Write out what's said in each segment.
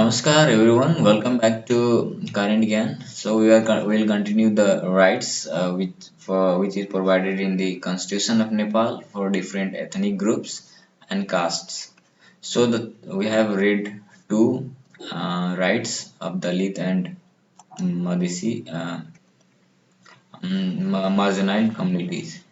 Namaskar everyone, welcome back to Current Gyan. So we'll continue the rights which is provided in the Constitution of Nepal for different ethnic groups and castes. We have read two rights of Dalit and Madisi marginalized communities.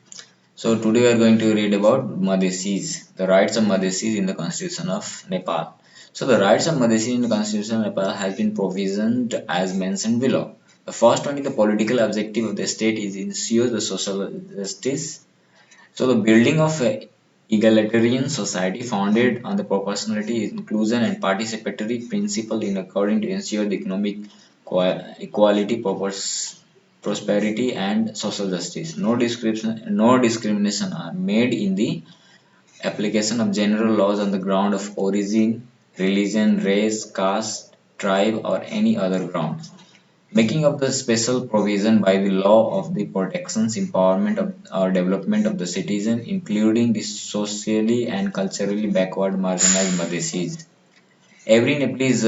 So today we are going to read about Madhesis, the rights of Madhesis in the Constitution of Nepal. So the rights of Madhesis in the Constitution of Nepal has been provisioned as mentioned below. The first one is the political objective of the state is ensure the social justice. So the building of a egalitarian society founded on the proportionality, inclusion and participatory principle in according to ensure the economic equality, prosperity and social justice. No discrimination are made in the application of general laws on the ground of origin, religion, race, caste, tribe or any other grounds making of the special provision by the law of the protections, empowerment of, or development of the citizen, including the socially and culturally backward marginalized Madhesis. Every Nepalese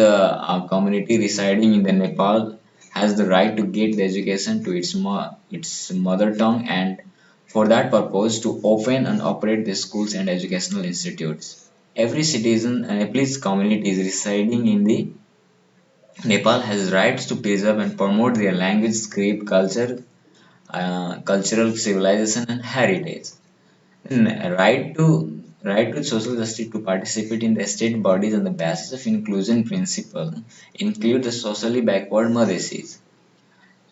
community residing in the Nepal has the right to get the education to its mother tongue and for that purpose to open and operate the schools and educational institutes. Every citizen and Nepalese community is residing in the Nepal has rights to preserve and promote their language, script, culture, cultural civilization, and heritage. Right to social justice to participate in the state bodies on the basis of inclusion principle include the socially backward Madhesis.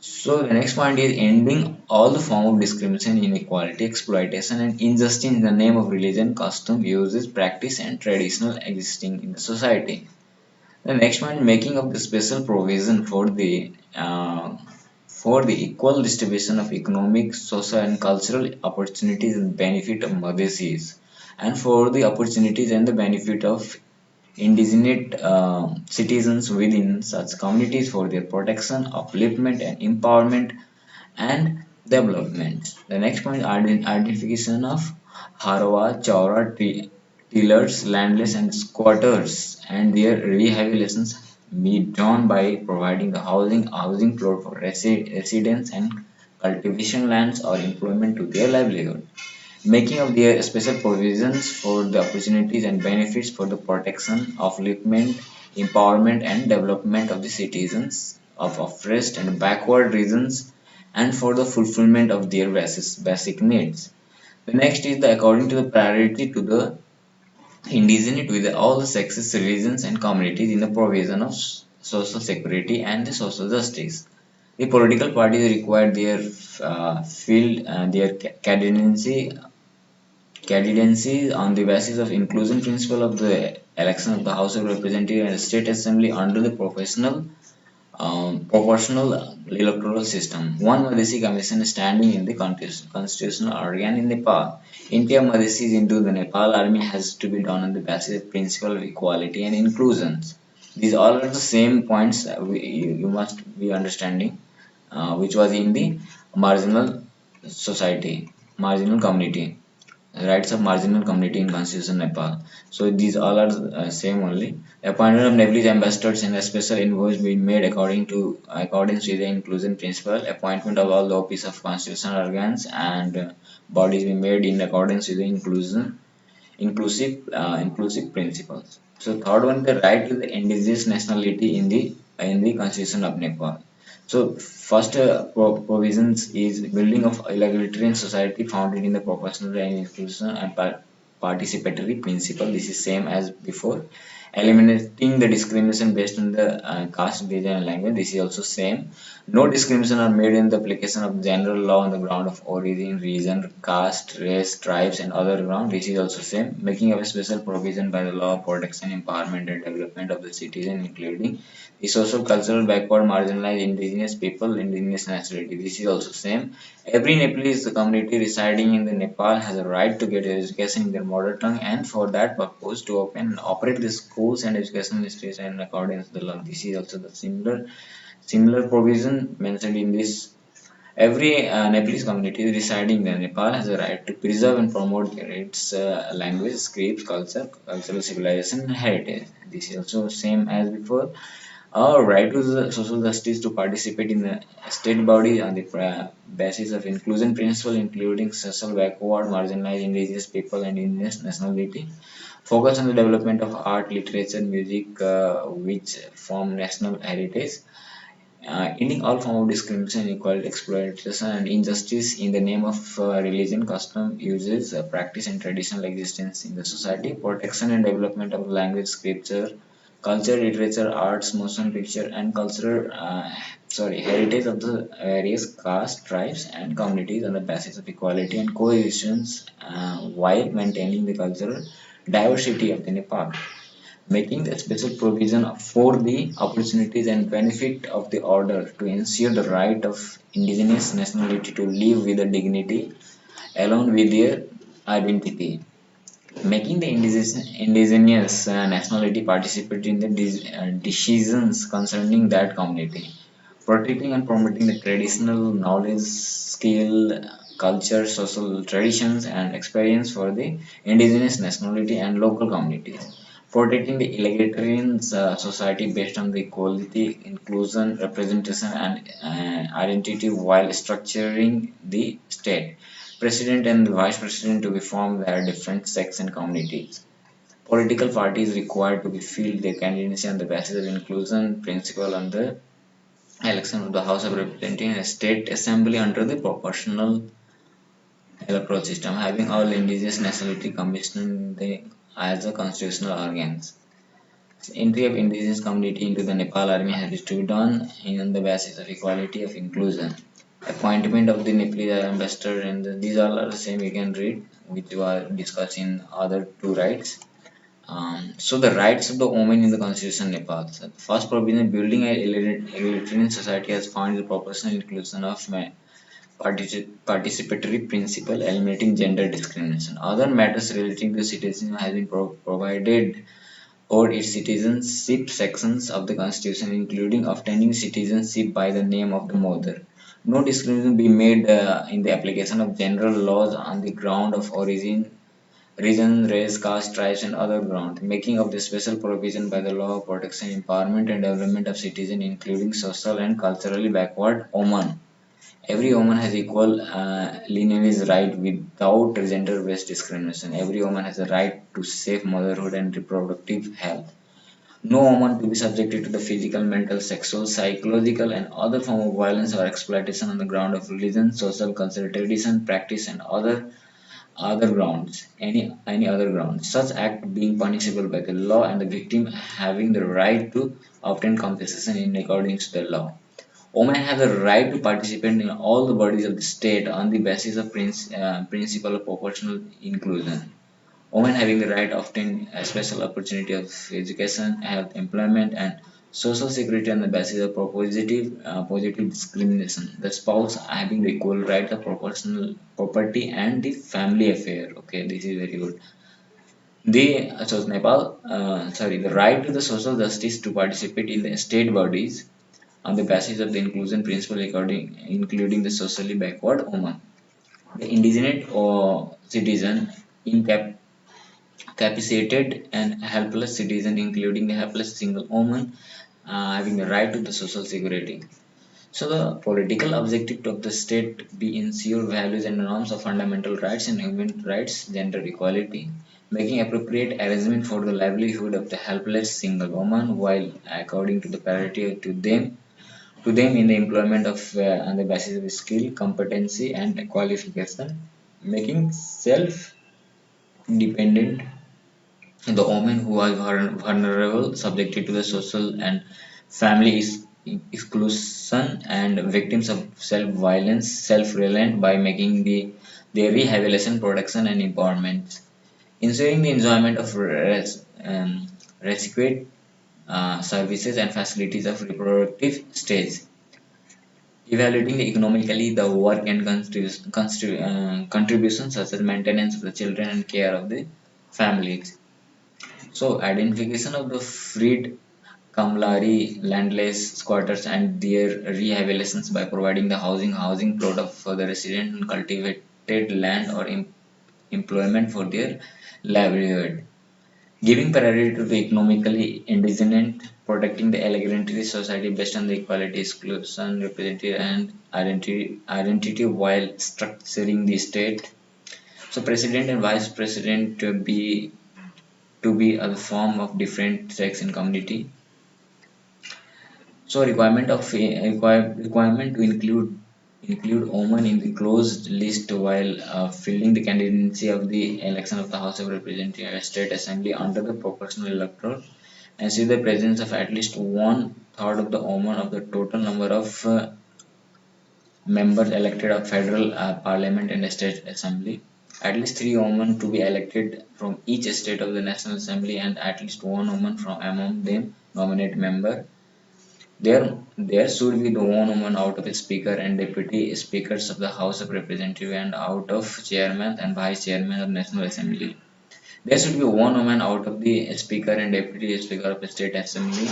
So the next point is ending all the form of discrimination, inequality, exploitation, and injustice in the name of religion, custom, uses, practice, and traditional existing in the society. The next one, making of the special provision for the equal distribution of economic, social, and cultural opportunities and benefit of Madhesis, and for the opportunities and the benefit of indigenous citizens within such communities for their protection, upliftment, and empowerment and development. The next point is identification of Harawa, Chaura, tillers, landless, and squatters, and their rehabilitations be done by providing the housing plot for residents and cultivation lands or employment to their livelihood. Making of their special provisions for the opportunities and benefits for the protection, upliftment, empowerment, and development of the citizens of oppressed and backward regions and for the fulfillment of their basic needs. The next is the according to the priority to the indigenous with all the sexes, religions, and communities in the provision of social security and the social justice. The political parties require their field their candidacy on the basis of inclusion principle of the election of the House of Representatives and State Assembly under the proportional electoral system. One Madhesi Commission standing in the constitutional organ in Nepal. India Madhesis into the Nepal army has to be done on the basis of principle of equality and inclusion. These all are the same points you must be understanding, which was in the marginal society, marginal community rights of marginal community in Constitution Nepal. So these all are same only. Appointment of Nepalese ambassadors and a special envoys being made according to the inclusion principle. Appointment of all the office of constitutional organs and bodies being made in accordance with the inclusive principles. So third one, the right to the indigenous nationality in the Constitution of Nepal. So first provisions is building of egalitarian society founded in the proportional and inclusion and participatory principle. This is same as before. Eliminating the discrimination based on the caste, religion, and language. This is also same. No discrimination are made in the application of general law on the ground of origin, region, caste, race, tribes, and other ground. This is also same. Making of a special provision by the law of protection, empowerment, and development of the citizen, including the social, cultural, backward, marginalized, indigenous people, indigenous nationality. This is also same. Every Nepalese community residing in the Nepal has a right to get education in their mother tongue and for that purpose to open and operate the schools and educational institutions in accordance with the law. This is also the similar provision mentioned in this Every Nepalese community residing in Nepal has a right to preserve and promote its language, scripts, culture, cultural civilization, and heritage. This is also same as before. Our right to the social justice to participate in the state body on the basis of inclusion principle, including social backward, marginalized indigenous people and indigenous nationality. Focus on the development of art, literature, music, which form national heritage, ending all form of discrimination, inequality, exploitation, and injustice in the name of religion, custom, uses, practice, and traditional existence in the society, protection and development of language, scripture, culture, literature, arts, motion picture, and cultural heritage of the various castes, tribes, and communities on the basis of equality and coexistence, while maintaining the cultural diversity of the Nepal, making a special provision for the opportunities and benefit of the order to ensure the right of indigenous nationality to live with the dignity along with their identity, making the indigenous nationality participate in the decisions concerning that community, protecting and promoting the traditional knowledge, skill, culture, social traditions, and experience for the indigenous nationality and local communities, protecting the egalitarian society based on the equality, inclusion, representation, and identity while structuring the state. President and the vice president to be formed where different sects and communities. Political parties required to be filled their candidacy on the basis of inclusion principle on the election of the House of Representatives and State Assembly under the proportional electoral system, having all indigenous nationality commissioned as the constitutional organs. Entry of indigenous community into the Nepal army has to be done on the basis of equality of inclusion. Appointment of the Nepalese ambassador, and these all are the same you can read, which were discussed in other two rights. So the rights of the women in the constitution of Nepal. So the first provision building a egalitarian society has found the proportional inclusion of participatory principle eliminating gender discrimination. Other matters relating to citizenship has been provided for its citizenship sections of the constitution, including obtaining citizenship by the name of the mother. No discrimination be made in the application of general laws on the ground of origin, region, race, caste, tribes, and other grounds, making of the special provision by the law of protection, empowerment, and development of citizens, including social and culturally backward women. Every woman has equal lineage right without gender-based discrimination. Every woman has a right to safe motherhood and reproductive health. No woman to be subjected to the physical, mental, sexual, psychological, and other form of violence or exploitation on the ground of religion, social, cultural tradition, practice, and other grounds, any other grounds. Such act being punishable by the law and the victim having the right to obtain compensation in accordance to the law. Women have the right to participate in all the bodies of the state on the basis of principle of proportional inclusion. Women having the right to obtain a special opportunity of education, health, employment, and social security on the basis of positive discrimination. The spouse having the equal right of proportional property and the family affair. Okay, this is very good. The right to the social justice to participate in the state bodies on the basis of the inclusion principle, including the socially backward women. The indigenous or citizen, incapacitated and helpless citizen, including the helpless single woman, having the right to the social security. So the political objective of the state be ensure values and norms of fundamental rights and human rights, gender equality, making appropriate arrangement for the livelihood of the helpless single woman while according to the parity to them in the employment of on the basis of skill, competency, and qualification, making self-dependent the women who are vulnerable, subjected to the social and family exclusion, and victims of self-violence, self-reliant by making their rehabilitation, protection, and empowerment, ensuring the enjoyment of requisite services and facilities of reproductive stage, evaluating economically the work and contributions such as maintenance of the children and care of the families. So, identification of the freed Kamlari landless squatters and their rehabilitations by providing the housing product for the resident and cultivated land or employment for their livelihood. Giving priority to the economically indigent, protecting the elementary society based on the equality, exclusion, representative, and identity while structuring the state. So, president and vice president to be a form of different sex and community. So, requirement to include women in the closed list while filling the candidacy of the election of the House of Representatives and State Assembly under the proportional electoral and see the presence of at least one third of the women of the total number of members elected of federal parliament and state assembly. At least three women to be elected from each state of the National Assembly and at least one woman from among them nominate member. There should be the one woman out of the Speaker and Deputy Speakers of the House of Representatives and out of Chairman and Vice Chairman of National Assembly. There should be one woman out of the Speaker and Deputy Speaker of the State Assembly.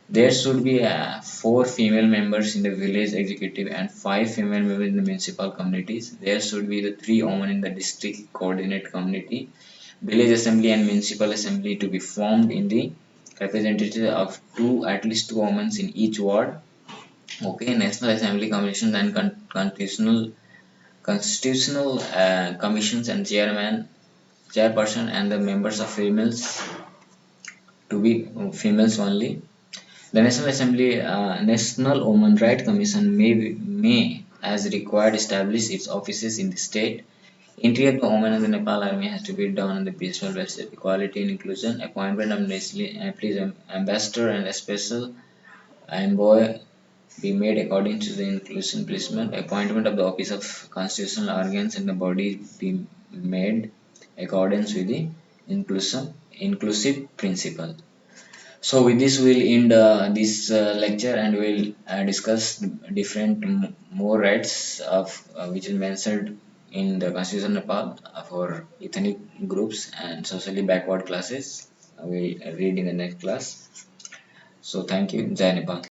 There should be four female members in the village executive and five female members in the municipal communities. There should be the three women in the district coordinate community, village assembly and municipal assembly to be formed in the representative of two at least two women in each ward. Okay, National Assembly commissions and constitutional commissions and chairperson and the members of females to be females only. The National Assembly National Women Rights Commission may, as required, establish its offices in the state. Entry of the women in the Nepal Army has to be done on the peaceful basis, equality and inclusion. Appointment of police ambassador and a special envoy be made according to the inclusion placement. Appointment of the office of constitutional organs and the body be made accordance with the inclusive principle. So with this we'll end this lecture and we'll discuss different more rights of which is mentioned in the Constitution of Nepal for ethnic groups and socially backward classes. We'll read in the next class. So thank you. Jai Nepal.